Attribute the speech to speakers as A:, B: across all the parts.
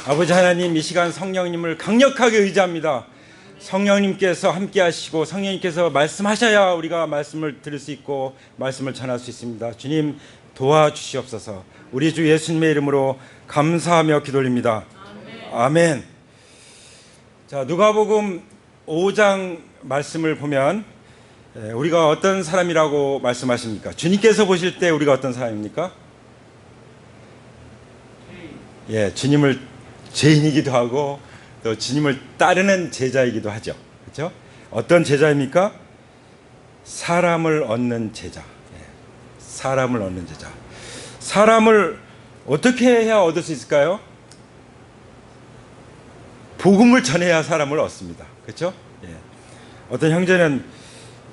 A: 아버지 하나님, 이 시간 성령님을 강력하게 의지합니다. 성령님께서 함께 하시고 성령님께서 말씀하셔야 우리가 말씀을 들을 수 있고 말씀을 전할 수 있습니다. 주님 도와주시옵소서. 우리 주 예수님의 이름으로 감사하며 기도드립니다. 아멘. 자, 누가복음 5장 말씀을 보면 우리가 어떤 사람이라고 말씀하십니까? 주님께서 보실 때 우리가 어떤 사람입니까? 주님을 죄인이기도 하고 또 주님을 따르는 제자이기도 하죠. 그렇죠? 어떤 제자입니까? 사람을 얻는 제자. 사람을 얻는 제자. 사람을 어떻게 해야 얻을 수 있을까요? 복음을 전해야 사람을 얻습니다. 그렇죠? 어떤 형제는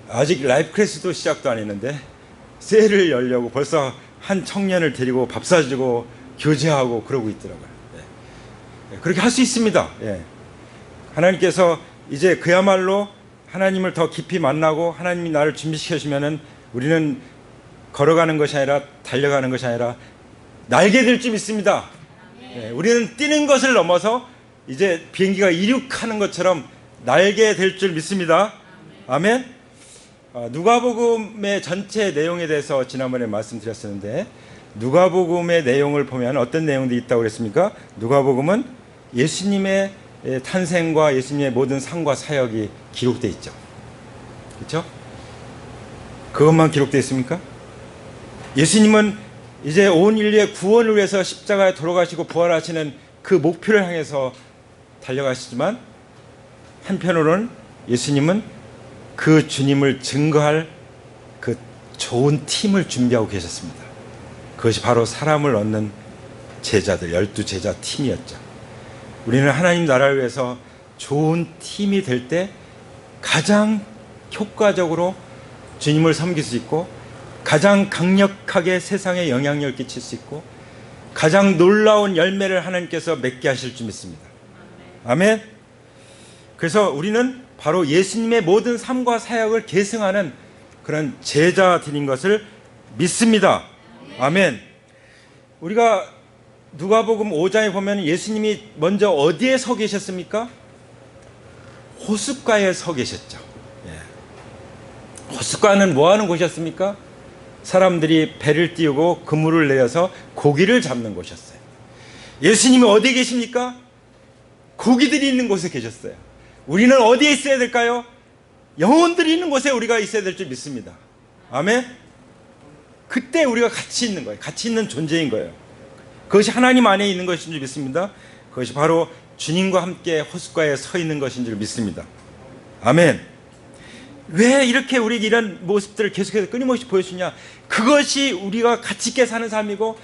A: 아직 라이프 클래스도 시작도 안 했는데 셀을 열려고 벌써 한 청년을 데리고 밥 사주고 교제하고 그러고 있더라고요. 그렇게 할 수 있습니다. 하나님께서 이제 그야말로 하나님을 더 깊이 만나고 하나님이 나를 준비시켜 주면은 우리는 걸어가는 것이 아니라 달려가는 것이 아니라 날게 될 줄 믿습니다. 우리는 뛰는 것을 넘어서 이제 비행기가 이륙하는 것처럼 날게 될 줄 믿습니다. 아멘. 누가복음의 전체 내용에 대해서 지난번에 말씀드렸었는데 누가복음의 내용을 보면 어떤 내용들이 있다고 그랬습니까? 누가복음은 예수님의 탄생과 예수님의 모든 삶과 사역이 기록되어 있죠. 그렇죠? 그것만 기록되어 있습니까? 예수님은 이제 온 인류의 구원을 위해서 십자가에 돌아가시고 부활하시는 그 목표를 향해서 달려가시지만 한편으로는 예수님은 그 주님을 증거할 그 좋은 팀을 준비하고 계셨습니다. 그것이 바로 사람을 얻는 제자들, 12제자 팀이었죠. 우리는 하나님 나라를 위해서 좋은 팀이 될 때 가장 효과적으로 주님을 섬길 수 있고 가장 강력하게 세상에 영향력을 끼칠 수 있고 가장 놀라운 열매를 하나님께서 맺게 하실 줄 믿습니다. 아멘. 그래서 우리는 바로 예수님의 모든 삶과 사역을 계승하는 그런 제자들인 것을 믿습니다. 아멘. 우리가 누가복음 5장에 보면 예수님이 먼저 어디에 서 계셨습니까? 호숫가에 서 계셨죠. 호숫가는 뭐 하는 곳이었습니까? 사람들이 배를 띄우고 그물을 내려서 고기를 잡는 곳이었어요. 예수님이 어디에 계십니까? 고기들이 있는 곳에 계셨어요. 우리는 어디에 있어야 될까요? 영혼들이 있는 곳에 우리가 있어야 될 줄 믿습니다. 아멘. 그때 우리가 같이 있는 거예요. 같이 있는 존재인 거예요. 그것이 하나님 안에 있는 것인 줄 믿습니다. 그것이 바로 주님과 함께 호숫가에 서 있는 것인 줄 믿습니다. 아멘. 왜 이렇게 우리에게 이런 모습들을 계속해서 끊임없이 보여주냐? 그것이 우리가 가치 있게 사는 삶이고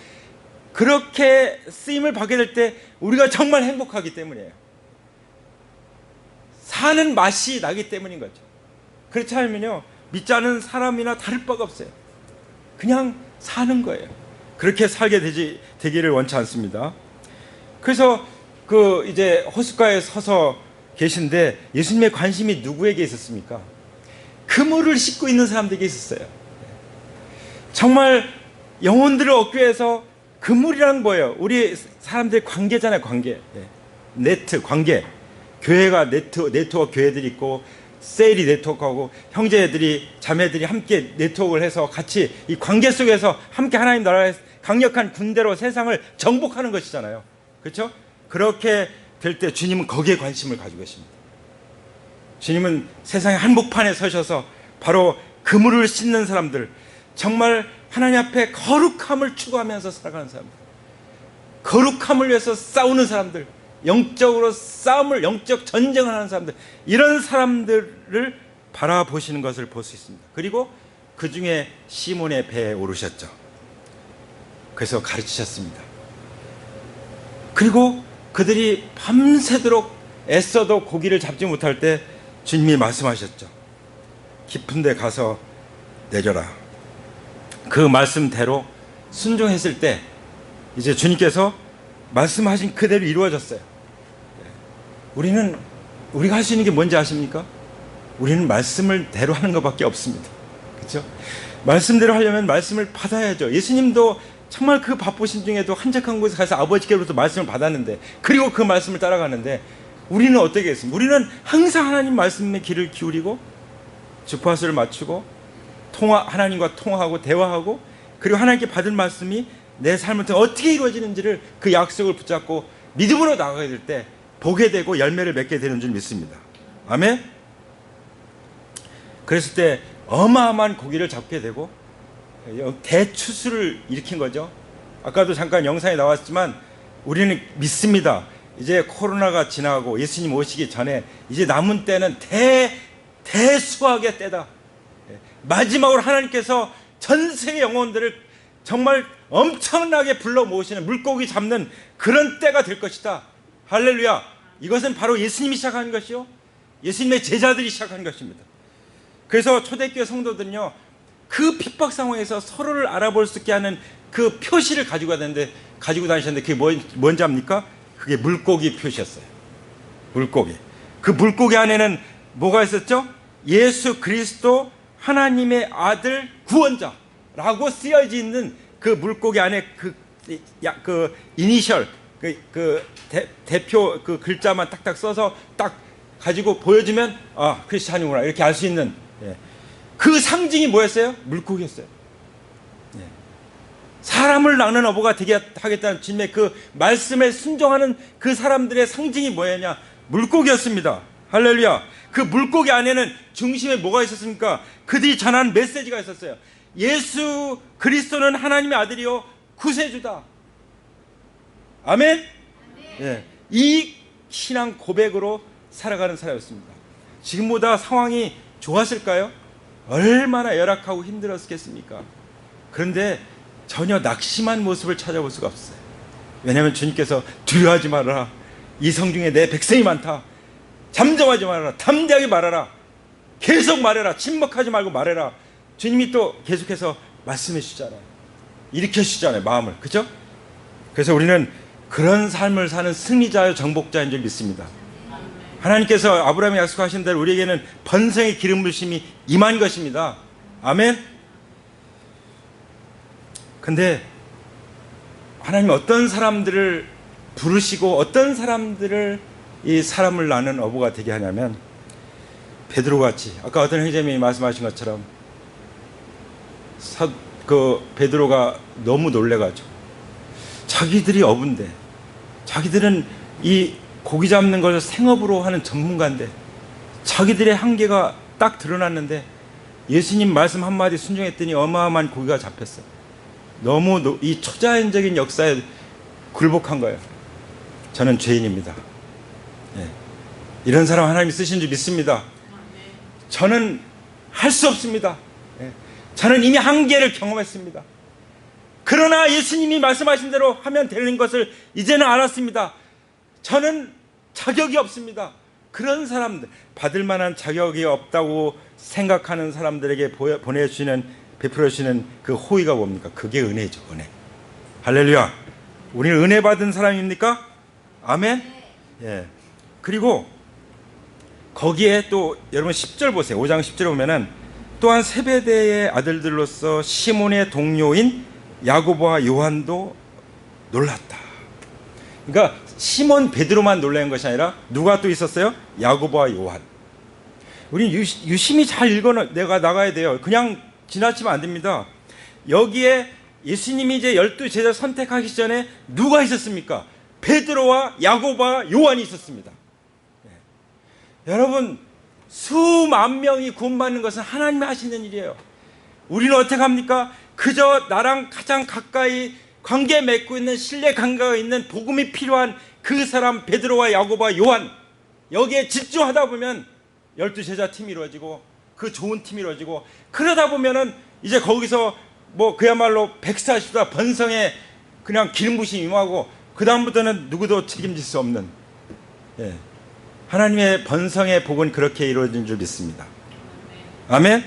A: 그렇게 쓰임을 받게 될 때 우리가 정말 행복하기 때문이에요. 사는 맛이 나기 때문인 거죠. 그렇지 않으면요, 믿지 않은 사람이나 다를 바가 없어요. 그냥 사는 거예요. 그렇게 살게 되기를 원치 않습니다. 그래서 이제 호숫가에 서서 계신데 예수님의 관심이 누구에게 있었습니까? 그물을 싣고 있는 사람들에게 있었어요. 정말 영혼들을 얻기 위해서 그물이란 뭐예요? 우리 사람들의 관계잖아요. 관계. 네트, 관계. 교회가 네트워크 교회들이 있고 셀이 네트워크하고 형제들이 자매들이 함께 네트워크를 해서 같이 이 관계 속에서 함께 하나님 나라의 강력한 군대로 세상을 정복하는 것이잖아요. 그렇죠? 그렇게 될 때 주님은 거기에 관심을 가지고 계십니다. 주님은 세상의 한복판에 서셔서 바로 그물을 싣는 사람들, 정말 하나님 앞에 거룩함을 추구하면서 살아가는 사람들, 거룩함을 위해서 싸우는 사람들, 영적으로 싸움을, 영적 전쟁을 하는 사람들, 이런 사람들을 바라보시는 것을 볼 수 있습니다. 그리고 그 중에 시몬의 배에 오르셨죠. 그래서 가르치셨습니다. 그리고 그들이 밤새도록 애써도 고기를 잡지 못할 때 주님이 말씀하셨죠. 깊은 데 가서 내려라. 그 말씀대로 순종했을 때 이제 주님께서 말씀하신 그대로 이루어졌어요. 우리가 할 수 있는 게 뭔지 아십니까? 우리는 말씀을 대로 하는 것밖에 없습니다. 그렇죠? 말씀대로 하려면 말씀을 받아야죠. 예수님도 정말 그 바쁘신 중에도 한적한 곳에 가서 아버지께로부터 말씀을 받았는데, 그리고 그 말씀을 따라가는데, 우리는 어떻게 했습니까? 우리는 항상 하나님 말씀에 귀를 기울이고 주파수를 맞추고 하나님과 통화하고 대화하고, 그리고 하나님께 받은 말씀이 내 삶을 통해 어떻게 이루어지는지를, 그 약속을 붙잡고 믿음으로 나가게 될 때 보게 되고 열매를 맺게 되는 줄 믿습니다. 아멘. 그랬을 때 어마어마한 고기를 잡게 되고 대추수를 일으킨 거죠. 아까도 잠깐 영상에 나왔지만 우리는 믿습니다. 이제 코로나가 지나고 예수님 오시기 전에 이제 남은 때는 대수학의 때다. 마지막으로 하나님께서 전 세계 영혼들을 정말 엄청나게 불러 모으시는, 물고기 잡는 그런 때가 될 것이다. 할렐루야. 이것은 바로 예수님이 시작한 것이요, 예수님의 제자들이 시작한 것입니다. 그래서 초대교회 성도들은요, 그 핍박 상황에서 서로를 알아볼 수 있게 하는 그 표시를 가지고 다니셨는데, 그게 뭔지 압니까? 그게 물고기 표시였어요. 물고기. 그 물고기 안에는 뭐가 있었죠? 예수 그리스도 하나님의 아들 구원자라고 쓰여져 있는 그 물고기 안에 그 이니셜, 대표 그 글자만 딱딱 써서 딱 가지고 보여주면, 아, 크리스찬이구나, 이렇게 알 수 있는, 그 상징이 뭐였어요? 물고기였어요. 사람을 낳는 어부가 되게 하겠다는 주님의 그 말씀에 순종하는 그 사람들의 상징이 뭐였냐? 물고기였습니다. 할렐루야. 그 물고기 안에는 중심에 뭐가 있었습니까? 그들이 전하는 메시지가 있었어요. 예수 그리스도는 하나님의 아들이요 구세주다. 아멘. 예, 이 신앙 고백으로 살아가는 사람이었습니다. 지금보다 상황이 좋았을까요? 얼마나 열악하고 힘들었겠습니까? 그런데 전혀 낙심한 모습을 찾아볼 수가 없어요. 왜냐하면 주님께서 두려워하지 말아라, 이 성중에 내 백성이 많다, 잠잠하지 말아라, 담대하게 말하라, 계속 말해라, 침묵하지 말고 말해라. 주님이 또 계속해서 말씀해 주시잖아요. 일으켜 주시잖아요, 마음을. 그죠? 그래서 우리는 그런 삶을 사는 승리자요 정복자인 줄 믿습니다. 하나님께서 아브라함이 약속하신 대로 우리에게는 번성의 기름 부으심이 임한 것입니다. 아멘. 근데 하나님 어떤 사람들을 부르시고 어떤 사람들을 이 사람을 낳는 어부가 되게 하냐면, 베드로같이, 아까 어떤 형제님이 말씀하신 것처럼 그 베드로가 너무 놀래가지고, 자기들이 어부인데, 자기들은 이 고기 잡는 것을 생업으로 하는 전문가인데, 자기들의 한계가 딱 드러났는데 예수님 말씀 한마디 순종했더니 어마어마한 고기가 잡혔어요. 너무 이 초자연적인 역사에 굴복한 거예요. 저는 죄인입니다. 이런 사람 하나님이 쓰신 줄 믿습니다. 저는 할 수 없습니다. 저는 이미 한계를 경험했습니다. 그러나 예수님이 말씀하신 대로 하면 되는 것을 이제는 알았습니다. 저는 자격이 없습니다. 그런 사람들, 받을 만한 자격이 없다고 생각하는 사람들에게 베풀어 주시는 그 호의가 뭡니까? 그게 은혜죠, 은혜. 할렐루야. 우리는 은혜 받은 사람입니까? 아멘. 예. 그리고 거기에 또 여러분 10절 보세요. 5장 10절에 보면은, 또한 세베대의 아들들로서 시몬의 동료인 야고보와 요한도 놀랐다. 그러니까 시몬 베드로만 놀란 것이 아니라 누가 또 있었어요? 야고보와 요한. 우리는 유심히 잘 내가 나가야 돼요. 그냥 지나치면 안 됩니다. 여기에 예수님이 이제 12제자 선택하기 전에 누가 있었습니까? 베드로와 야고보와 요한이 있었습니다. 여러분, 수만 명이 구원받는 것은 하나님이 하시는 일이에요. 우리는 어떻게 합니까? 그저 나랑 가장 가까이 관계 맺고 있는, 신뢰 관계가 있는, 복음이 필요한 그 사람 베드로와 야고보와 요한, 여기에 집중하다 보면 12제자 팀이 이루어지고 그 좋은 팀이 이루어지고, 그러다 보면은 이제 거기서 뭐 그야말로 140다 번성에 그냥 기름 부심이 임하고, 그 다음부터는 누구도 책임질 수 없는, 하나님의 번성의 복은 그렇게 이루어진 줄 믿습니다. 아멘.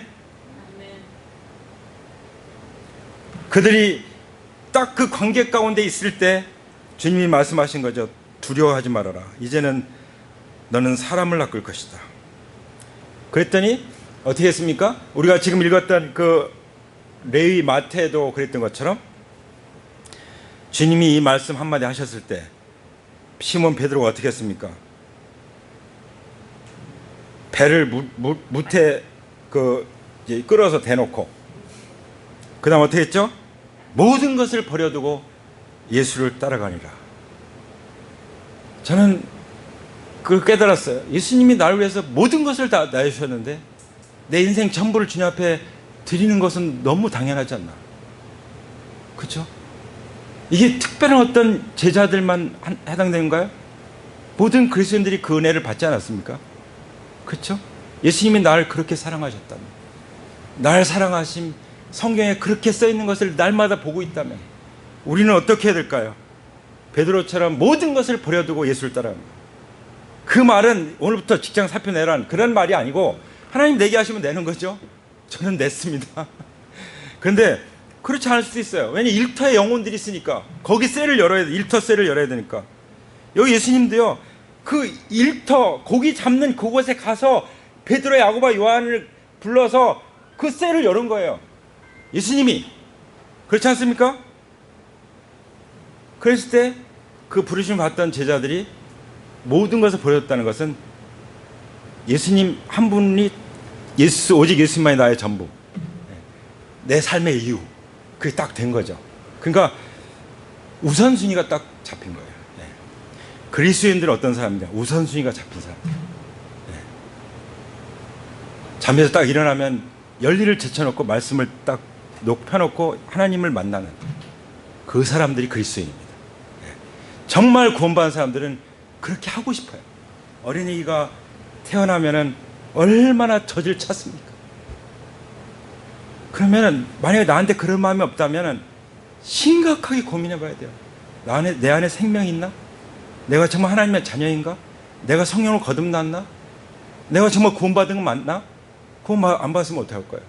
A: 그들이 딱 그 관계 가운데 있을 때 주님이 말씀하신 거죠. 두려워하지 말아라. 이제는 너는 사람을 낚을 것이다. 그랬더니 어떻게 했습니까? 우리가 지금 읽었던 그 레위 마태도 그랬던 것처럼 주님이 이 말씀 한마디 하셨을 때 시몬 베드로가 어떻게 했습니까? 배를 무태 이제 끌어서 대놓고 그 다음 어떻게 했죠? 모든 것을 버려두고 예수를 따라가니라. 저는 그걸 깨달았어요. 예수님이 나를 위해서 모든 것을 다 내주셨는데 내 인생 전부를 주님 앞에 드리는 것은 너무 당연하지 않나. 그렇죠? 이게 특별한 어떤 제자들만 해당되는가요? 모든 그리스도인들이 그 은혜를 받지 않았습니까? 그렇죠? 예수님이 나를 그렇게 사랑하셨다면, 날 사랑하심 성경에 그렇게 써있는 것을 날마다 보고 있다면 우리는 어떻게 해야 될까요? 베드로처럼 모든 것을 버려두고 예수를 따라갑니다. 그 말은 오늘부터 직장 사표 내란 그런 말이 아니고 하나님 내게 하시면 내는 거죠. 저는 냈습니다. 그런데 그렇지 않을 수도 있어요. 왜냐 일터에 영혼들이 있으니까 거기 셀을 열어야 돼. 일터 셀을 열어야 되니까. 여기 예수님도요. 그 일터 고기 잡는 그곳에 가서 베드로, 야고보, 요한을 불러서 그 셀을 열은 거예요. 예수님이. 그렇지 않습니까? 그랬을 때 그 부르심을 받던 제자들이 모든 것을 버렸다는 것은 예수님 한 분이 오직 예수님만이 나의 전부, 내 삶의 이유, 그게 딱 된 거죠. 그러니까 우선순위가 딱 잡힌 거예요. 그리스도인들은 어떤 사람이냐? 우선순위가 잡힌 사람. 잠에서 딱 일어나면 열리를 제쳐놓고 말씀을 딱 펴놓고 하나님을 만나는 그 사람들이 그리스도인입니다. 정말 구원받은 사람들은 그렇게 하고 싶어요. 어린이가 태어나면은 얼마나 젖을 찼습니까? 그러면은 만약에 나한테 그런 마음이 없다면은 심각하게 고민해 봐야 돼요. 내 안에 생명이 있나? 내가 정말 하나님의 자녀인가? 내가 성령을 거듭났나? 내가 정말 구원받은 거 맞나? 구원 안 받았으면 어떡할 거예요?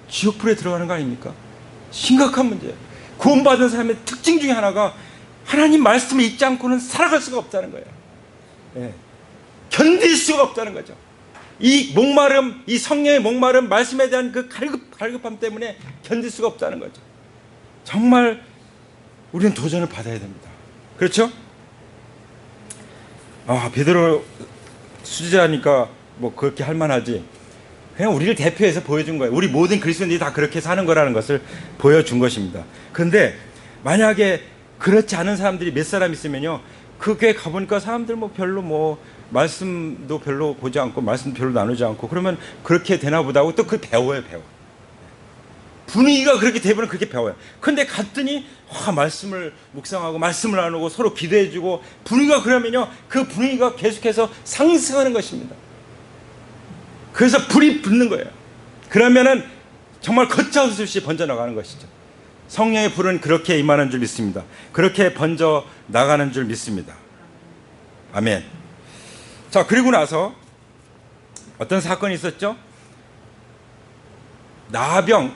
A: 지옥불에 들어가는 거 아닙니까? 심각한 문제예요. 구원받은 사람의 특징 중에 하나가 하나님 말씀을 잊지 않고는 살아갈 수가 없다는 거예요. 예. 견딜 수가 없다는 거죠. 이 목마름, 이 성령의 목마름, 말씀에 대한 그 갈급함 때문에 견딜 수가 없다는 거죠. 정말 우리는 도전을 받아야 됩니다. 그렇죠? 베드로 수제자니까 뭐 그렇게 할 만하지. 그냥 우리를 대표해서 보여준 거예요. 우리 모든 그리스도인들이 다 그렇게 사는 거라는 것을 보여준 것입니다. 그런데 만약에 그렇지 않은 사람들이 몇 사람 있으면요, 그 교회 가보니까 사람들 별로 말씀도 별로 보지 않고 말씀도 별로 나누지 않고 그러면 그렇게 되나 보다 하고 또 배워요. 분위기가 그렇게 되면 그렇게 배워요. 근데 갔더니 말씀을 묵상하고 말씀을 나누고 서로 기도해주고 분위기가 그러면요, 그 분위기가 계속해서 상승하는 것입니다. 그래서 불이 붙는 거예요. 그러면은 정말 걷잡을 수 없이 번져나가는 것이죠. 성령의 불은 그렇게 임하는 줄 믿습니다. 그렇게 번져 나가는 줄 믿습니다. 아멘. 자, 그리고 나서 어떤 사건이 있었죠? 나병,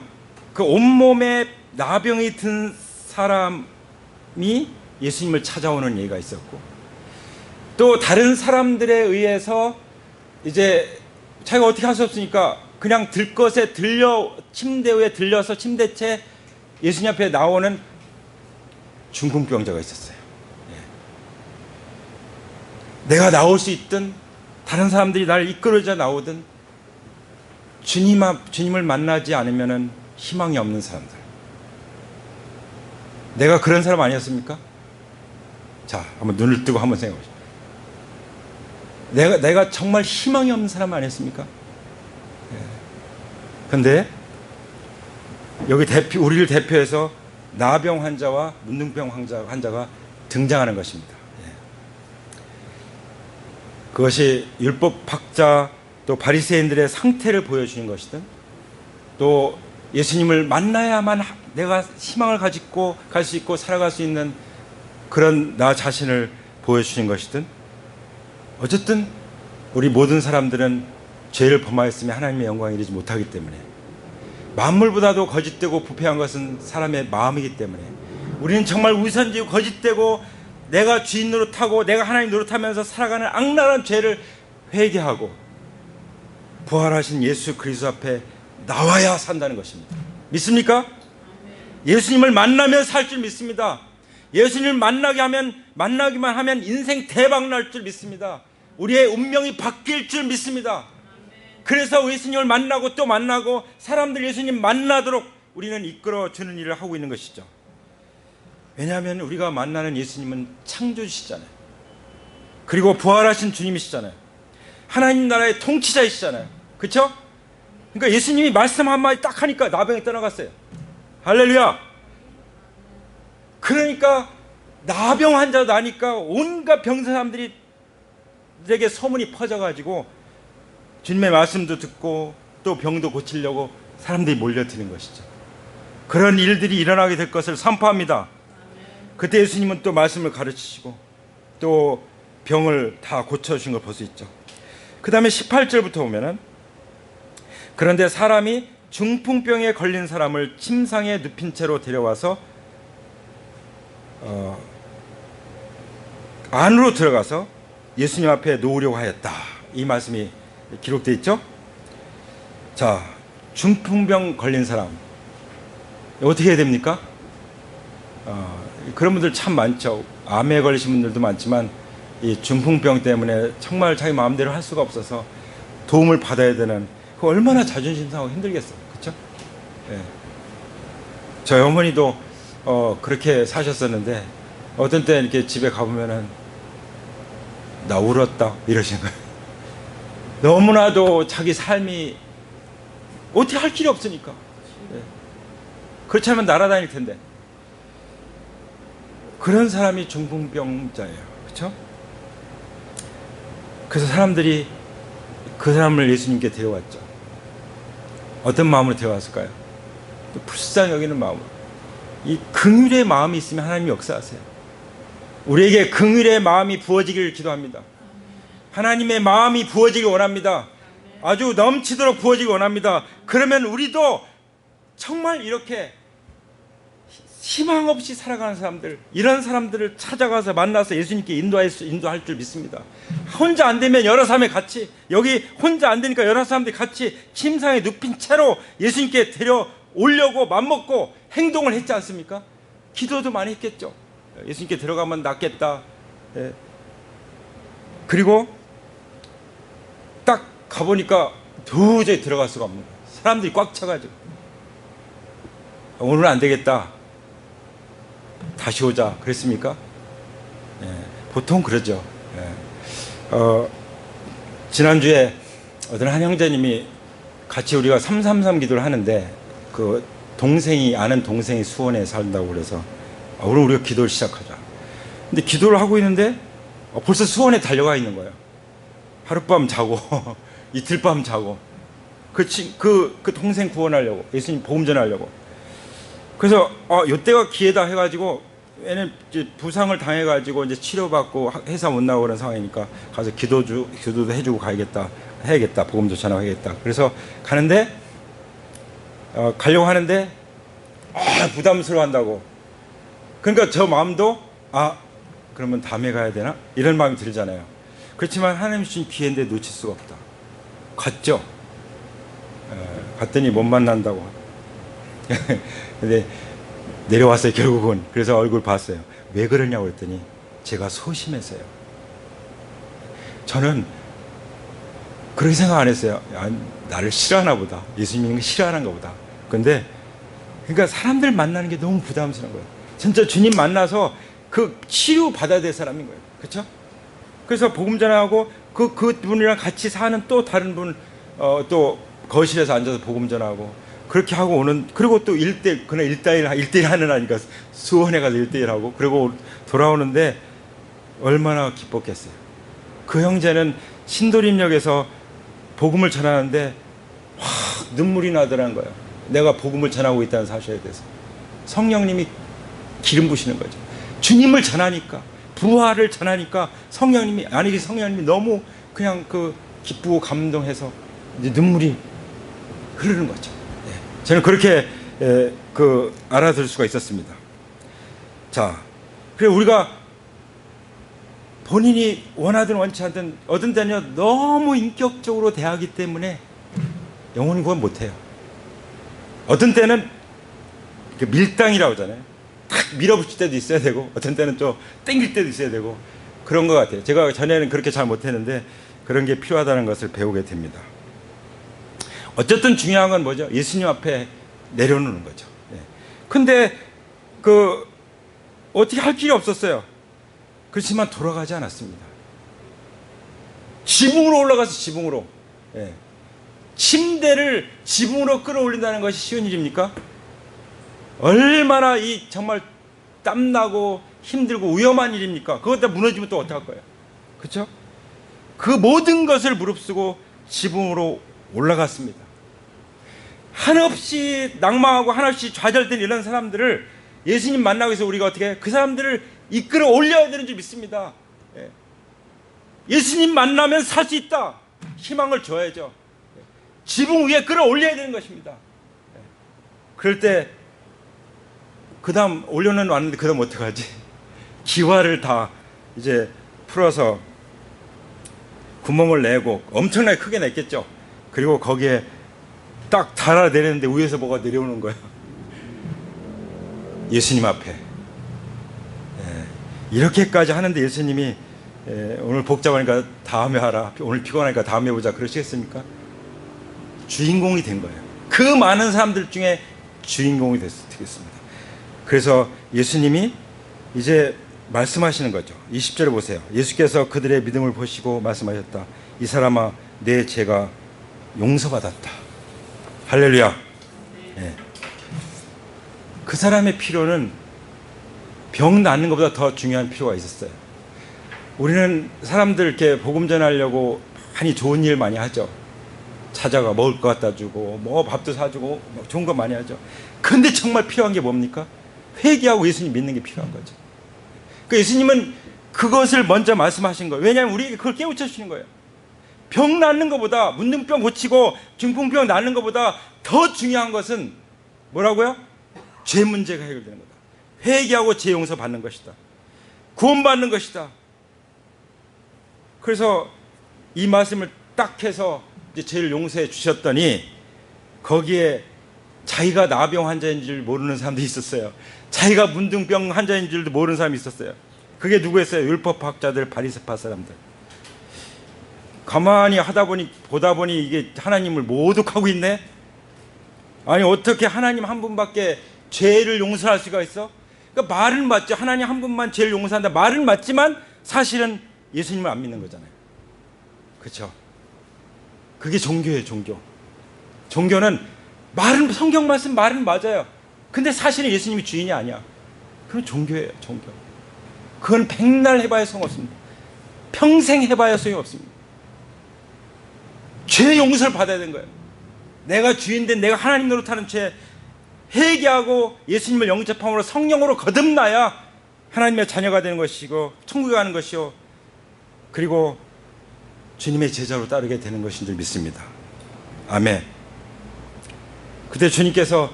A: 그 온몸에 나병이 든 사람이 예수님을 찾아오는 얘기가 있었고, 또 다른 사람들에 의해서 이제 자기가 어떻게 할 수 없으니까 그냥 들것에 침대 위에 들려서 침대채 예수님 앞에 나오는 중풍병자가 있었어요. 내가 나올 수 있든 다른 사람들이 나를 이끌어져 나오든 주님을 만나지 않으면 희망이 없는 사람들. 내가 그런 사람 아니었습니까? 자, 한번 눈을 뜨고 한번 생각해 보시죠. 내가 정말 희망이 없는 사람 아니었습니까? 그런데 여기 우리를 대표해서 나병 환자와 문둥병 환자가 등장하는 것입니다. 그것이 율법학자 또 바리새인들의 상태를 보여주는 것이든, 또 예수님을 만나야만 내가 희망을 가지고 갈 수 있고 살아갈 수 있는 그런 나 자신을 보여주는 것이든, 어쨌든 우리 모든 사람들은 죄를 범하였으며 하나님의 영광에 이르지 못하기 때문에, 만물보다도 거짓되고 부패한 것은 사람의 마음이기 때문에 우리는 정말 우선지고 거짓되고 내가 주인 노릇하고 내가 하나님 노릇하면서 살아가는 악랄한 죄를 회개하고 부활하신 예수 그리스도 앞에 나와야 산다는 것입니다. 믿습니까? 예수님을 만나면 살 줄 믿습니다. 예수님을 만나기만 하면 인생 대박 날 줄 믿습니다. 우리의 운명이 바뀔 줄 믿습니다. 그래서 예수님을 만나고 또 만나고 사람들 예수님 만나도록 우리는 이끌어 주는 일을 하고 있는 것이죠. 왜냐하면 우리가 만나는 예수님은 창조주시잖아요. 그리고 부활하신 주님이시잖아요. 하나님 나라의 통치자이시잖아요. 그렇죠? 그러니까 예수님이 말씀 한마디 딱 하니까 나병이 떠나갔어요. 할렐루야. 그러니까 나병 환자 나니까 온갖 병 사람들이 에게 소문이 퍼져가지고 주님의 말씀도 듣고 또 병도 고치려고 사람들이 몰려드는 것이죠. 그런 일들이 일어나게 될 것을 선포합니다. 그때 예수님은 또 말씀을 가르치시고 또 병을 다 고쳐주신 걸 볼 수 있죠. 그 다음에 18절부터 보면은 그런데 사람이 중풍병에 걸린 사람을 침상에 눕힌 채로 데려와서 안으로 들어가서 예수님 앞에 놓으려고 하였다. 이 말씀이 기록되어 있죠. 자, 중풍병 걸린 사람 어떻게 해야 됩니까? 그런 분들 참 많죠. 암에 걸리신 분들도 많지만 이 중풍병 때문에 정말 자기 마음대로 할 수가 없어서 도움을 받아야 되는, 그 얼마나 자존심 상하고 힘들겠어요. 그렇죠? 예. 저희 어머니도 그렇게 사셨었는데 어떤 때 이렇게 집에 가보면은 나 울었다 이러시는 거예요. 너무나도 자기 삶이 어떻게 할 길이 없으니까. 예. 그렇지 않으면 날아다닐 텐데. 그런 사람이 중풍병자예요. 그렇죠? 그래서 사람들이 그 사람을 예수님께 데려왔죠. 어떤 마음으로 데려왔을까요? 불쌍히 여기는 마음으로. 이 긍휼의 마음이 있으면 하나님이 역사하세요. 우리에게 긍휼의 마음이 부어지기를 기도합니다. 하나님의 마음이 부어지길 원합니다. 아주 넘치도록 부어지길 원합니다. 그러면 우리도 정말 이렇게 희망 없이 살아가는 사람들, 이런 사람들을 찾아가서 만나서 예수님께 인도할 줄 믿습니다. 혼자 안 되면 여러 사람이 같이, 여기 혼자 안 되니까 여러 사람들이 같이 침상에 눕힌 채로 예수님께 데려오려고 맘먹고 행동을 했지 않습니까? 기도도 많이 했겠죠. 예수님께 들어가면 낫겠다. 예. 그리고 딱 가보니까 도저히 들어갈 수가 없는 거예요. 사람들이 꽉 차가지고 오늘은 안 되겠다, 다시 오자 그랬습니까? 예. 보통 그러죠. 예. 지난주에 어떤 한 형제님이 같이 우리가 333 기도를 하는데 그 아는 동생이 수원에 살다고 그래서 오늘 우리가 기도를 시작하자. 근데 기도를 하고 있는데 벌써 수원에 달려가 있는 거예요. 하룻밤 자고 이틀밤 자고 그 동생 구원하려고, 예수님 복음 전하려고. 그래서 이때가 기회다 해가지고, 얘는 이제 부상을 당해가지고 이제 치료받고 회사 못 나오고 그런 상황이니까 가서 기도도 해주고 해야겠다, 복음도 전하야겠다. 그래서 가는데 가려고 하는데 부담스러워한다고. 그러니까 저 마음도 그러면 다음에 가야 되나? 이런 마음이 들잖아요. 그렇지만 하나님 주신 기회인데 놓칠 수가 없다. 갔죠. 갔더니 못 만난다고. 근데 내려왔어요, 결국은. 그래서 얼굴 봤어요. 왜 그러냐고 그랬더니 제가 소심해서요. 저는 그렇게 생각 안 했어요. 나를 싫어하나 보다, 예수님이 싫어하는가 보다. 근데 그러니까 사람들 만나는 게 너무 부담스러운 거예요. 진짜 주님 만나서 그 치유 받아야 될 사람인 거예요. 그렇죠? 그래서 복음 전하고 그 분이랑 같이 사는 또 다른 분 또 거실에서 앉아서 복음 전하고 그렇게 하고 오는, 그리고 또 그날 1대1 하는 하니까 수원에 가서 1대1 하고 그리고 돌아오는데 얼마나 기뻤겠어요. 그 형제는 신도림역에서 복음을 전하는데 확 눈물이 나더라는 거예요. 내가 복음을 전하고 있다는 사실에 대해서. 성령님이 기름 부시는 거죠. 주님을 전하니까, 부활을 전하니까 성령님이 너무 그냥 기쁘고 감동해서 이제 눈물이 흐르는 거죠. 네. 저는 그렇게 알아들 수가 있었습니다. 자, 그래서 우리가 본인이 원하든 원치 않든 어떤 때는 너무 인격적으로 대하기 때문에 영혼 구원 못해요. 어떤 때는 밀당이라고 하잖아요. 탁 밀어붙일 때도 있어야 되고 어떤 때는 좀 땡길 때도 있어야 되고 그런 것 같아요. 제가 전에는 그렇게 잘 못했는데 그런 게 필요하다는 것을 배우게 됩니다. 어쨌든 중요한 건 뭐죠? 예수님 앞에 내려놓는 거죠. 근데 어떻게 할 길이 없었어요. 그렇지만 돌아가지 않았습니다. 지붕으로 올라가서 지붕으로. 침대를 지붕으로 끌어올린다는 것이 쉬운 일입니까? 얼마나 정말 땀나고 힘들고 위험한 일입니까? 그것 다 무너지면 또 어떡할 거예요? 그렇죠? 그 모든 것을 무릅쓰고 지붕으로 올라갔습니다. 한없이 낭망하고 한없이 좌절된 이런 사람들을 예수님 만나고 해서 우리가 어떻게 그 사람들을 이끌어 올려야 되는 줄 믿습니다. 예수님 만나면 살 수 있다. 희망을 줘야죠. 지붕 위에 끌어올려야 되는 것입니다. 그럴 때 그 다음 올려는 왔는데 그 다음 어떡하지? 기와를 다 이제 풀어서 구멍을 내고 엄청나게 크게 냈겠죠. 그리고 거기에 딱 달아 내리는데 위에서 뭐가 내려오는 거예요. 예수님 앞에. 이렇게까지 하는데 예수님이 오늘 복잡하니까 다음에 하라, 오늘 피곤하니까 다음에 보자 그러시겠습니까? 주인공이 된 거예요. 그 많은 사람들 중에 주인공이 되겠습니다. 그래서 예수님이 이제 말씀하시는 거죠. 20절을 보세요. 예수께서 그들의 믿음을 보시고 말씀하셨다. 이 사람아, 내 죄가 용서받았다. 할렐루야. 그 사람의 필요는 병 낫는 것보다 더 중요한 필요가 있었어요. 우리는 사람들 이렇게 복음 전하려고 많이 좋은 일 많이 하죠. 찾아가 먹을 거 갖다 주고 뭐 밥도 사주고 뭐 좋은 거 많이 하죠. 근데 정말 필요한 게 뭡니까? 회개하고 예수님 믿는 게 필요한 거죠. 그 예수님은 그것을 먼저 말씀하신 거예요. 왜냐하면 우리에게 그걸 깨우쳐 주시는 거예요. 병 낫는 것보다, 문둥병 고치고 중풍병 낫는 것보다 더 중요한 것은 뭐라고요? 죄 문제가 해결되는 거다. 회개하고 죄 용서 받는 것이다. 구원받는 것이다. 그래서 이 말씀을 딱 해서 이제 죄를 용서해 주셨더니 거기에 자기가 나병 환자인 줄 모르는 사람도 있었어요. 자기가 문둥병 환자인 줄도 모르는 사람이 있었어요. 그게 누구였어요? 율법학자들, 바리새파 사람들. 가만히 보다 보니 이게 하나님을 모독하고 있네. 아니 어떻게 하나님 한 분밖에 죄를 용서할 수가 있어? 그러니까 말은 맞죠. 하나님 한 분만 죄를 용서한다. 말은 맞지만 사실은 예수님을 안 믿는 거잖아요. 그렇죠? 그게 종교예요. 종교는 말은 성경 말씀 말은 맞아요. 근데 사실은 예수님이 주인이 아니야. 그건 종교예요. 종교. 그건 백날 해봐야 소용없습니다. 평생 해봐야 소용없습니다. 죄 용서를 받아야 되는 거예요. 내가 주인된 내가 하나님 노릇하는 죄 회개하고 예수님을 영접함으로 성령으로 거듭나야 하나님의 자녀가 되는 것이고 천국에 가는 것이요 그리고 주님의 제자로 따르게 되는 것인 줄 믿습니다. 아멘. 그때 주님께서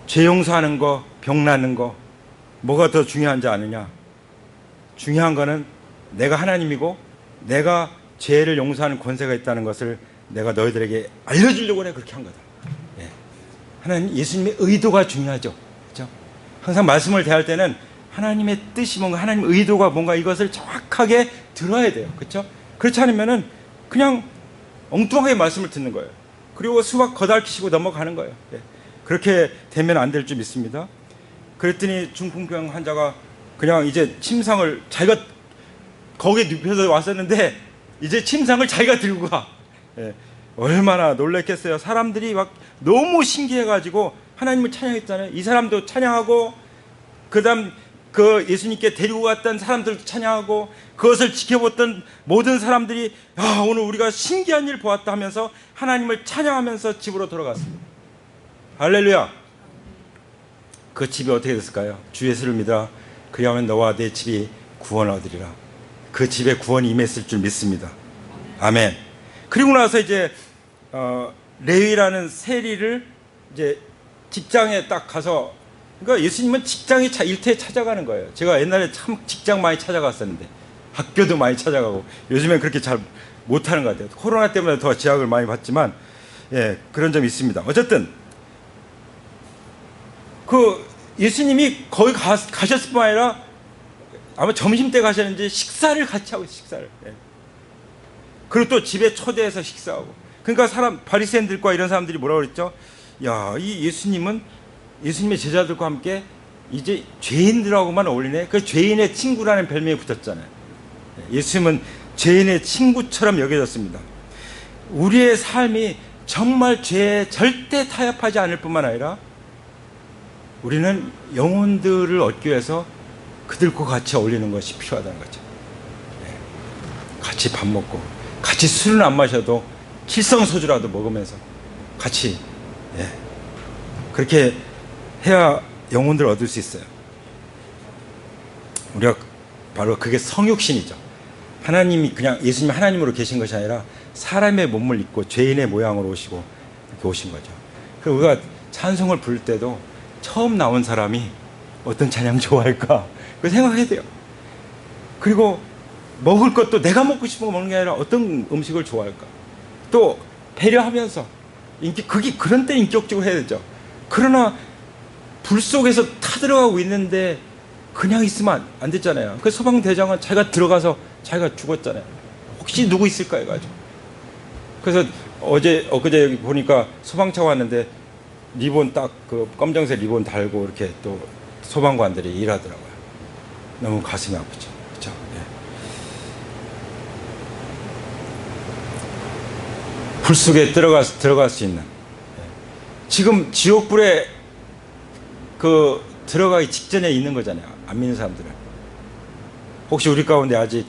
A: 죄 용서하는 거, 병 낫는 거 뭐가 더 중요한지 아느냐? 중요한 거는 내가 하나님이고 내가 죄를 용서하는 권세가 있다는 것을 내가 너희들에게 알려주려고 그래 그렇게 한 거다. 하나님 예수님의 의도가 중요하죠. 그렇죠? 항상 말씀을 대할 때는 하나님의 뜻이 뭔가 하나님의 의도가 뭔가 이것을 정확하게 들어야 돼요. 그렇죠? 그렇지 않으면은 그냥 엉뚱하게 말씀을 듣는 거예요. 그리고 수박 거달키시고 넘어가는 거예요. 그렇게 되면 안 될 줄 믿습니다. 그랬더니 중풍병 환자가 그냥 이제 침상을 자기가 거기에 눕혀서 왔었는데 이제 침상을 자기가 들고 가. 얼마나 놀랬겠어요. 사람들이 막 너무 신기해가지고 하나님을 찬양했잖아요. 이 사람도 찬양하고 그다음 그 예수님께 데리고 갔던 사람들도 찬양하고 그것을 지켜봤던 모든 사람들이 야, 오늘 우리가 신기한 일 보았다 하면서 하나님을 찬양하면서 집으로 돌아갔습니다. 할렐루야. 그 집이 어떻게 됐을까요? 주 예수를 믿어 그리하면 너와 내 집이 구원을 얻으리라. 그 집에 구원이 임했을 줄 믿습니다. 아멘. 그리고 나서 이제 레위라는 세리를 이제 직장에 딱 가서 그러니까 예수님은 직장에 일터에 찾아가는 거예요. 제가 옛날에 참 직장 많이 찾아갔었는데 학교도 많이 찾아가고 요즘엔 그렇게 잘 못하는 것 같아요. 코로나 때문에 더 제약을 많이 받지만 그런 점이 있습니다. 어쨌든 그 예수님이 거기 가셨을 뿐 아니라 아마 점심때 가셨는지 식사를 같이 하고 있어요. 식사를. 예. 그리고 또 집에 초대해서 식사하고. 그러니까 바리새인들과 이런 사람들이 뭐라고 그랬죠? 야, 이 예수님은 예수님의 제자들과 함께 이제 죄인들하고만 어울리네. 그 죄인의 친구라는 별명이 붙었잖아요. 예수님은 죄인의 친구처럼 여겨졌습니다. 우리의 삶이 정말 죄에 절대 타협하지 않을 뿐만 아니라 우리는 영혼들을 얻기 위해서 그들과 같이 어울리는 것이 필요하다는 거죠. 같이 밥 먹고 같이 술은 안 마셔도 칠성소주라도 먹으면서 같이 그렇게 해야 영혼들을 얻을 수 있어요. 우리가 바로 그게 성육신이죠. 하나님이 그냥 예수님이 하나님으로 계신 것이 아니라 사람의 몸을 입고 죄인의 모양으로 오시고 이렇게 오신 거죠. 그리고 우리가 찬송을 부를 때도 처음 나온 사람이 어떤 찬양 좋아할까 그걸 생각해야 돼요. 그리고 먹을 것도 내가 먹고 싶은 거 먹는 게 아니라 어떤 음식을 좋아할까 또 배려하면서 그게 그런 때 인격적으로 해야 되죠. 그러나 불 속에서 타들어가고 있는데 그냥 있으면 안 됐잖아요. 그 소방대장은 자기가 들어가서 자기가 죽었잖아요. 혹시 누구 있을까 해가지고. 그래서 엊그제 여기 보니까 소방차가 왔는데 리본 딱 그 검정색 리본 달고 이렇게 또 소방관들이 일하더라고요. 너무 가슴이 아프죠. 그렇죠? 네. 불 속에 들어갈 수 있는. 지금 지옥불에 들어가기 직전에 있는 거잖아요. 안 믿는 사람들은. 혹시 우리 가운데 아직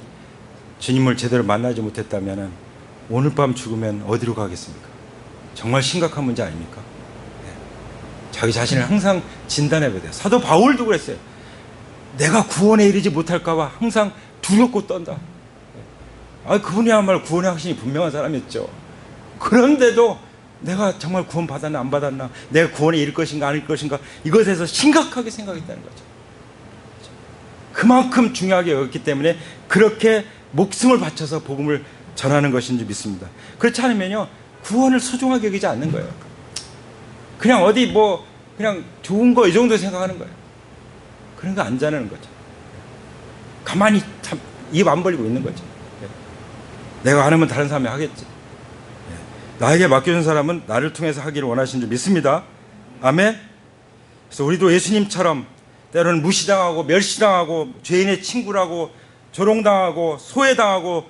A: 주님을 제대로 만나지 못했다면 오늘 밤 죽으면 어디로 가겠습니까? 정말 심각한 문제 아닙니까? 네. 자기 자신을 항상 진단해봐야 돼요. 사도 바울도 그랬어요. 내가 구원에 이르지 못할까 봐 항상 두렵고 떤다. 그분이야말로 구원의 확신이 분명한 사람이었죠. 그런데도 내가 정말 구원 받았나 안 받았나, 내가 구원에 이를 것인가 아닐 것인가, 이것에 대해서 심각하게 생각했다는 거죠. 그만큼 중요하게 여겼기 때문에 그렇게 목숨을 바쳐서 복음을 전하는 것인 줄 믿습니다. 그렇지 않으면요 구원을 소중하게 여기지 않는 거예요. 그냥 어디 그냥 좋은 거 이 정도 생각하는 거예요. 그런 거 안 자는 거죠. 가만히 참 입 안 벌리고 있는 거죠. 내가 안 하면 다른 사람이 하겠지. 나에게 맡겨준 사람은 나를 통해서 하기를 원하시는 줄 믿습니다. 아멘. 그래서 우리도 예수님처럼 때로는 무시당하고 멸시당하고 죄인의 친구라고 조롱당하고 소외당하고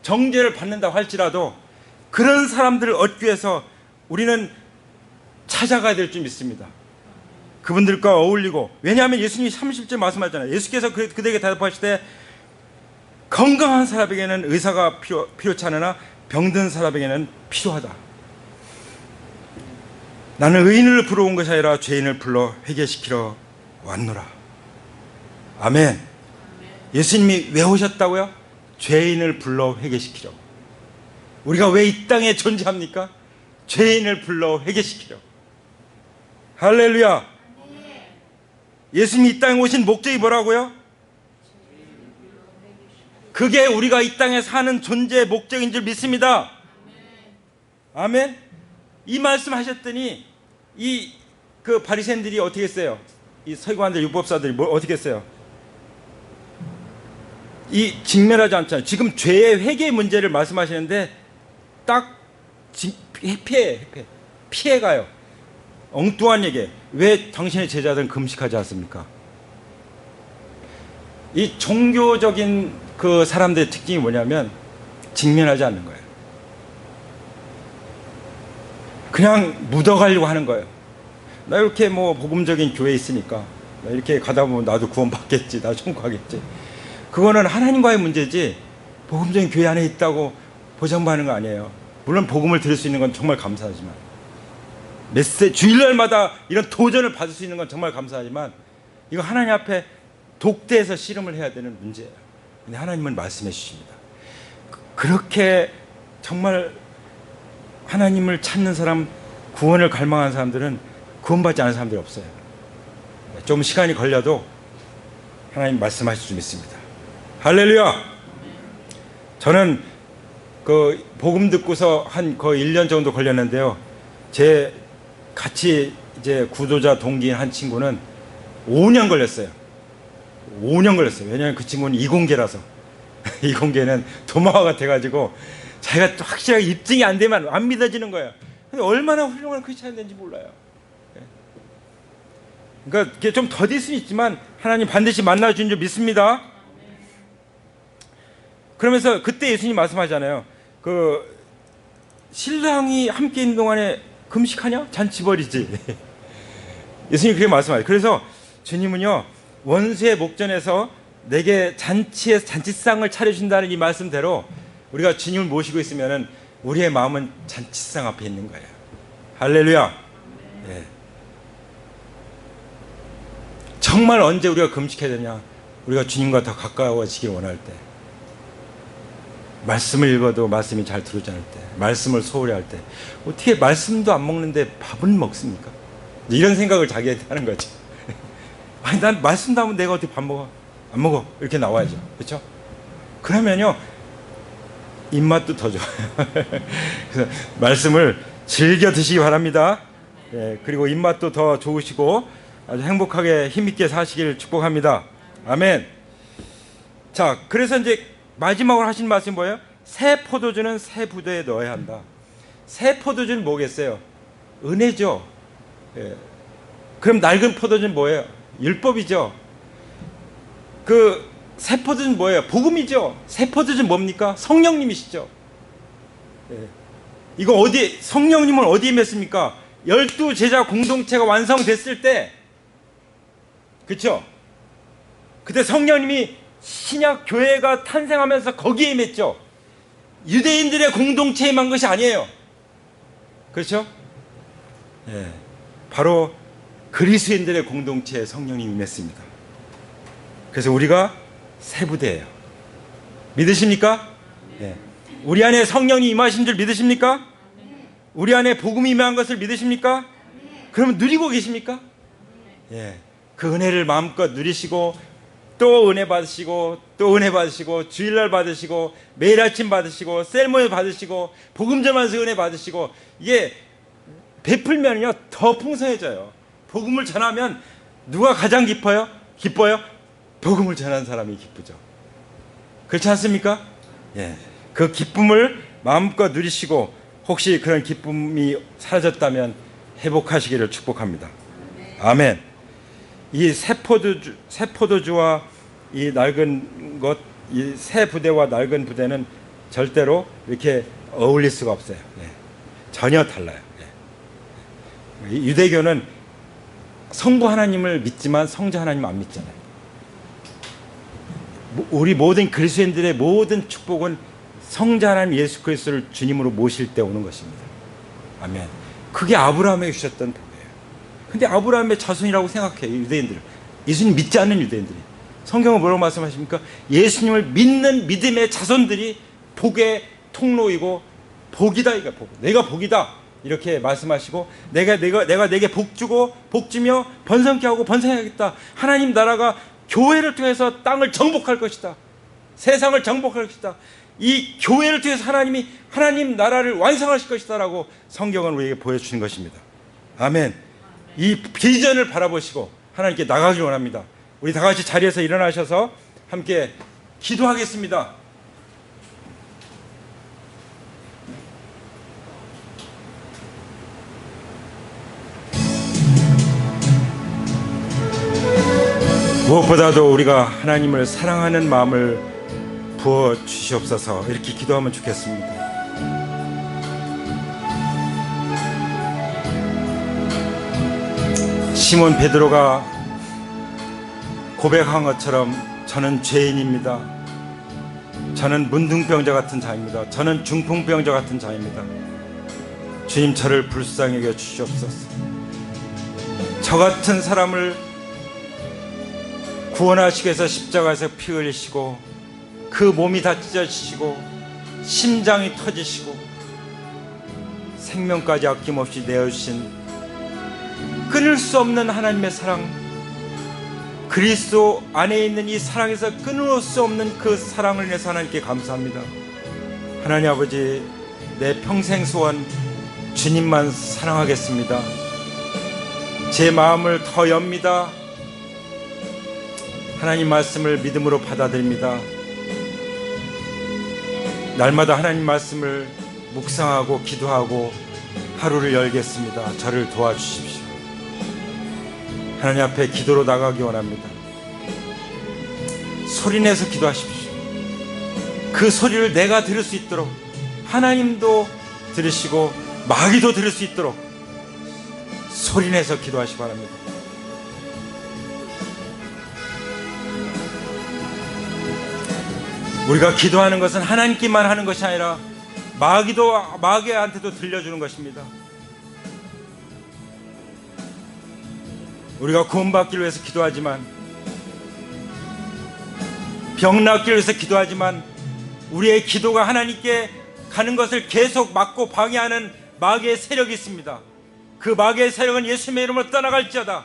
A: 정죄를 받는다고 할지라도 그런 사람들을 얻기 위해서 우리는 찾아가야 될 줄 믿습니다. 그분들과 어울리고. 왜냐하면 예수님이 30절 말씀하잖아요. 예수께서 그들에게 대답하실 때 건강한 사람에게는 의사가 필요치 않으나 병든 사람에게는 필요하다. 나는 의인을 부러운 것이 아니라 죄인을 불러 회개시키러 왔노라. 아멘. 예수님이 왜 오셨다고요? 죄인을 불러 회개시키려. 우리가 왜 이 땅에 존재합니까? 죄인을 불러 회개시키려. 할렐루야. 예수님이 이 땅에 오신 목적이 뭐라고요? 그게 우리가 이 땅에 사는 존재의 목적인 줄 믿습니다. 아멘. 이 말씀 하셨더니 그 바리새인들이 어떻게 했어요? 이 서기관들 율법사들이 어떻게 했어요? 직면하지 않잖아요. 지금 죄의 회개 문제를 말씀하시는데 딱 피해가요. 엉뚱한 얘기. 왜 당신의 제자들은 금식하지 않습니까? 이 종교적인 그 사람들의 특징이 뭐냐면 직면하지 않는 거예요. 그냥 묻어가려고 하는 거예요. 나 이렇게 복음적인 교회에 있으니까 나 이렇게 가다 보면 나도 구원 받겠지, 나 천국 가겠지. 그거는 하나님과의 문제지 복음적인 교회 안에 있다고 보장받는 거 아니에요. 물론 복음을 들을 수 있는 건 정말 감사하지만, 주일날마다 이런 도전을 받을 수 있는 건 정말 감사하지만, 이거 하나님 앞에 독대해서 씨름을 해야 되는 문제예요. 근데 하나님은 말씀해 주십니다. 그렇게 정말 하나님을 찾는 사람, 구원을 갈망하는 사람들은 구원받지 않은 사람들이 없어요. 좀 시간이 걸려도 하나님 말씀하실 줄 믿습니다. 할렐루야. 저는 그 복음 듣고서 한 거의 1년 정도 걸렸는데요. 제 같이 이제 구도자 동기인 한 친구는 5년 걸렸어요. 5년 걸렸어요. 왜냐하면 그 친구는 이공계라서. 이공계는 도마가 돼가지고 자기가 또 확실하게 입증이 안 되면 안 믿어지는 거예요. 근데 얼마나 훌륭한 크리스찬인지 몰라요. 그러니까 이게 좀 더딜 수는 있지만 하나님 반드시 만나주신 줄 믿습니다. 그러면서 그때 예수님 말씀하잖아요. 그 신랑이 함께 있는 동안에 금식하냐? 잔치 벌이지. 예수님이 그렇게 말씀하세요. 그래서 주님은요, 원수의 목전에서 내게 잔치상을 차려준다는 이 말씀대로 우리가 주님을 모시고 있으면은 우리의 마음은 잔치상 앞에 있는 거예요. 할렐루야. 예. 정말 언제 우리가 금식해야 되냐? 우리가 주님과 더 가까워지길 원할 때, 말씀을 읽어도 말씀이 잘 들어오지 않을 때, 말씀을 소홀히 할 때, 어떻게 말씀도 안 먹는데 밥은 먹습니까? 이런 생각을 자기한테 하는 거죠. 아니, 난 말씀도 하면 내가 어떻게 밥 먹어? 안 먹어. 이렇게 나와야죠. 그렇죠? 그러면요, 입맛도 더 좋아요. 그래서 말씀을 즐겨 드시기 바랍니다. 예, 그리고 입맛도 더 좋으시고 아주 행복하게 힘있게 사시기를 축복합니다. 아멘. 자, 그래서 이제 마지막으로 하신 말씀이 뭐예요? 새 포도주는 새 부대에 넣어야 한다. 새 포도주는 뭐겠어요? 은혜죠. 예. 그럼 낡은 포도주는 뭐예요? 율법이죠. 그 새 포도주는 뭐예요? 복음이죠. 새 포도주는 뭡니까? 성령님이시죠. 예. 이거 어디, 성령님은 어디에 맺습니까? 12제자 공동체가 완성됐을 때, 그렇죠? 그때 성령님이 신약 교회가 탄생하면서 거기에 맺죠. 유대인들의 공동체에 만 것이 아니에요. 그렇죠? 예. 바로 그리스도인들의 공동체에 성령님이 맺습니다. 그래서 우리가 새 부대예요. 믿으십니까? 예. 우리 안에 성령이 임하신 줄 믿으십니까? 우리 안에 복음이 임한 것을 믿으십니까? 그러면 누리고 계십니까? 예. 그 은혜를 마음껏 누리시고 또 은혜 받으시고 또 은혜 받으시고 주일날 받으시고 매일 아침 받으시고 셀모에 받으시고 복음 전하면서 은혜 받으시고, 이게 베풀면요 더 풍성해져요. 복음을 전하면 누가 가장 기뻐요? 복음을 전하는 사람이 기쁘죠. 그렇지 않습니까? 예. 그 기쁨을 마음껏 누리시고, 혹시 그런 기쁨이 사라졌다면 회복하시기를 축복합니다. 아멘. 이 새 포도주와 이 낡은 것, 이 새 부대와 낡은 부대는 절대로 이렇게 어울릴 수가 없어요. 예. 전혀 달라요. 예. 유대교는 성부 하나님을 믿지만 성자 하나님 안 믿잖아요. 우리 모든 그리스도인들의 모든 축복은 성자 하나님 예수 그리스도를 주님으로 모실 때 오는 것입니다. 아멘. 그게 아브라함에게 주셨던 복이에요. 근데 아브라함의 자손이라고 생각해요, 유대인들은. 예수님 믿지 않는 유대인들이. 성경은 뭐라고 말씀하십니까? 예수님을 믿는 믿음의 자손들이 복의 통로이고 복이다, 이거 복. 내가 복이다, 이렇게 말씀하시고, 내가 내게 복 주고 복 주며 번성케 하고 번성하겠다. 하나님 나라가 교회를 통해서 땅을 정복할 것이다. 세상을 정복할 것이다. 이 교회를 통해서 하나님이 하나님 나라를 완성하실 것이다라고 성경은 우리에게 보여주는 것입니다. 아멘. 이 비전을 바라보시고 하나님께 나가길 원합니다. 우리 다 같이 자리에서 일어나셔서 함께 기도하겠습니다. 무엇보다도 우리가 하나님을 사랑하는 마음을 부어 주시옵소서, 이렇게 기도하면 좋겠습니다. 시몬 베드로가 고백한 것처럼 저는 죄인입니다. 저는 문둥병자 같은 자입니다. 저는 중풍병자 같은 자입니다. 주님, 저를 불쌍히 여겨 주시옵소서. 저 같은 사람을 구원하시기 위해서 십자가에서 피 흘리시고 그 몸이 다 찢어지시고 심장이 터지시고 생명까지 아낌없이 내어주신 끊을 수 없는 하나님의 사랑, 그리스도 안에 있는 이 사랑에서 끊을 수 없는 그 사랑을 위해서 하나님께 감사합니다. 하나님 아버지, 내 평생 소원 주님만 사랑하겠습니다. 제 마음을 더 엽니다. 하나님 말씀을 믿음으로 받아들입니다. 날마다 하나님 말씀을 묵상하고 기도하고 하루를 열겠습니다. 저를 도와주십시오. 하나님 앞에 기도로 나가기 원합니다. 소리내서 기도하십시오. 그 소리를 내가 들을 수 있도록, 하나님도 들으시고 마귀도 들을 수 있도록 소리내서 기도하시기 바랍니다. 우리가 기도하는 것은 하나님께만 하는 것이 아니라 마귀한테도 들려주는 것입니다. 우리가 구원받기를 위해서 기도하지만, 병 낫기를 위해서 기도하지만, 우리의 기도가 하나님께 가는 것을 계속 막고 방해하는 마귀의 세력이 있습니다. 그 마귀의 세력은 예수님의 이름으로 떠나갈지어다.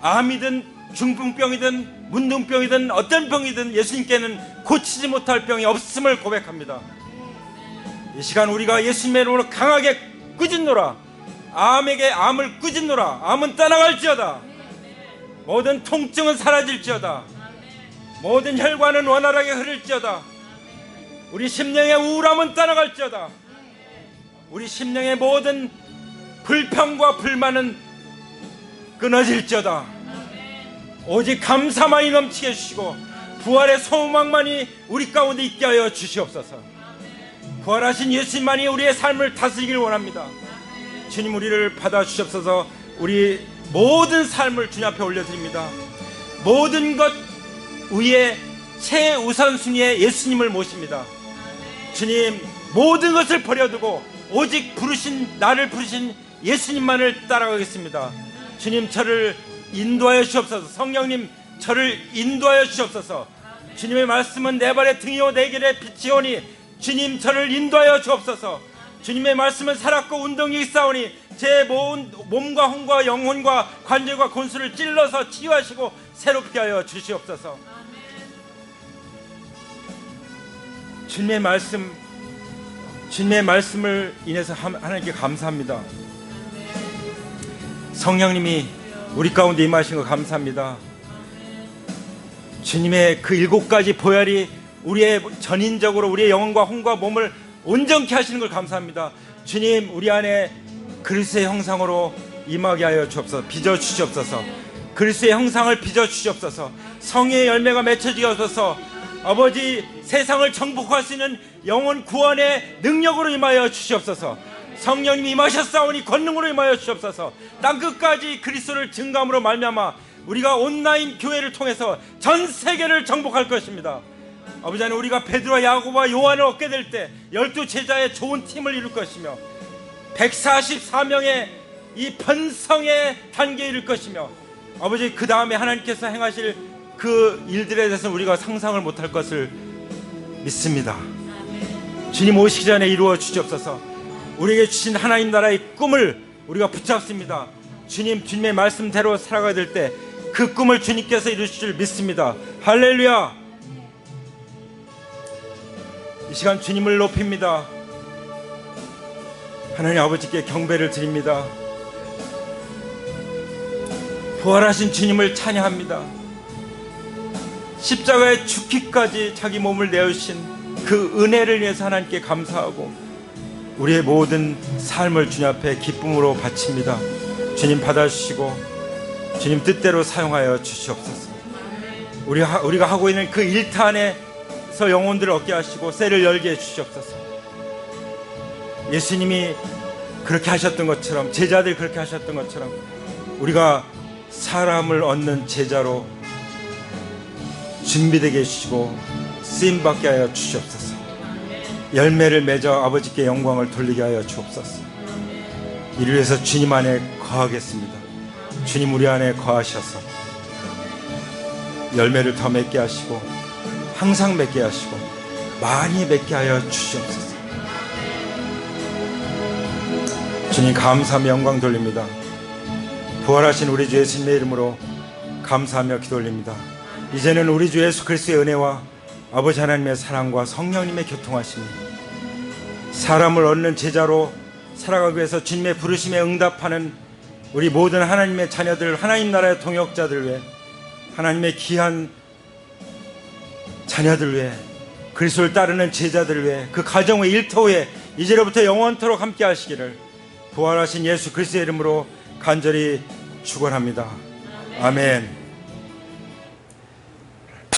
A: 암이든 중풍병이든 문둥병이든 어떤 병이든 예수님께는 고치지 못할 병이 없음을 고백합니다. 이 시간 우리가 예수님의 이름으로 강하게 꾸짖노라. 암에게 암을 꾸짖노라. 암은 떠나갈지어다. 모든 통증은 사라질지어다. 모든 혈관은 원활하게 흐를지어다. 우리 심령의 우울함은 떠나갈지어다. 우리 심령의 모든 불평과 불만은 끊어질지어다. 오직 감사만이 넘치게 해주시고 부활의 소망만이 우리 가운데 있게 하여 주시옵소서. 부활하신 예수님만이 우리의 삶을 다스리길 원합니다. 주님, 우리를 받아주시옵소서. 우리 모든 삶을 주님 앞에 올려드립니다. 모든 것 위에 최우선순위에 예수님을 모십니다. 주님, 모든 것을 버려두고 오직 나를 부르신 예수님만을 따라가겠습니다. 주님, 저를 인도하여 주옵소서. 성령님, 저를 인도하여 주옵소서. 주님의 말씀은 내 발의 등이요 내 길의 빛이오니 주님, 저를 인도하여 주옵소서. 주님의 말씀은 살았고 운동이 있사오니 제 몸과 혼과 영혼과 관절과 골수를 찔러서 치유하시고 새롭게 하여 주시옵소서. 주님의 말씀을 인해서 하나님께 감사합니다. 성령님이 우리 가운데 임하신 거 감사합니다. 주님의 그 7가지 보혈이 우리의 전인적으로 우리의 영혼과 혼과 몸을 온전케 하시는 걸 감사합니다. 주님, 우리 안에 그리스도의 형상으로 임하게 하여 주옵소서. 빚어주시옵소서. 그리스도의 형상을 빚어주시옵소서. 성의 열매가 맺혀지게 하소서. 아버지, 세상을 정복할 수 있는 영혼 구원의 능력으로 임하여 주시옵소서. 성령님이 임하셨사오니 권능으로 임하여 주시옵소서. 땅끝까지 그리스도를 증감으로 말미암아 우리가 온라인 교회를 통해서 전 세계를 정복할 것입니다. 아버지 하나님, 우리가 베드로와 야고보와 요한을 얻게 될 때 12제자의 좋은 팀을 이룰 것이며 144명의 이 번성의 단계에 이를 것이며, 아버지, 그 다음에 하나님께서 행하실 그 일들에 대해서 우리가 상상을 못할 것을 믿습니다. 주님 오시기 전에 이루어 주시옵소서. 우리에게 주신 하나님 나라의 꿈을 우리가 붙잡습니다. 주님의 말씀대로 살아가야 될 때 그 꿈을 주님께서 이루실 줄 믿습니다. 할렐루야. 이 시간 주님을 높입니다. 하나님 아버지께 경배를 드립니다. 부활하신 주님을 찬양합니다. 십자가에 죽기까지 자기 몸을 내어주신 그 은혜를 위해서 하나님께 감사하고 우리의 모든 삶을 주님 앞에 기쁨으로 바칩니다. 주님 받아주시고 주님 뜻대로 사용하여 주시옵소서. 우리가 하고 있는 그 일터 안에서 영혼들을 얻게 하시고 쇠를 열게 해주시옵소서. 예수님이 그렇게 하셨던 것처럼, 제자들이 그렇게 하셨던 것처럼 우리가 사람을 얻는 제자로 준비되게 해주시고 쓰임받게 하여 주시옵소서. 열매를 맺어 아버지께 영광을 돌리게 하여 주옵소서. 이를 위해서 주님 안에 거하겠습니다. 주님 우리 안에 거하셔서 열매를 더 맺게 하시고 항상 맺게 하시고 많이 맺게 하여 주시옵소서. 주님 감사하며 영광 돌립니다. 부활하신 우리 주 예수님의 이름으로 감사하며 기도 올립니다. 이제는 우리 주 예수 그리스도의 은혜와 아버지 하나님의 사랑과 성령님의 교통하심이 사람을 얻는 제자로 살아가기 위해서 주님의 부르심에 응답하는 우리 모든 하나님의 자녀들, 하나님 나라의 동역자들 위해 하나님의 귀한 자녀들 위해, 그리스도를 따르는 제자들 위해, 그 가정의 일터에 이제로부터 영원토록 함께 하시기를 부활하신 예수 그리스도의 이름으로 간절히 축원합니다. 아멘.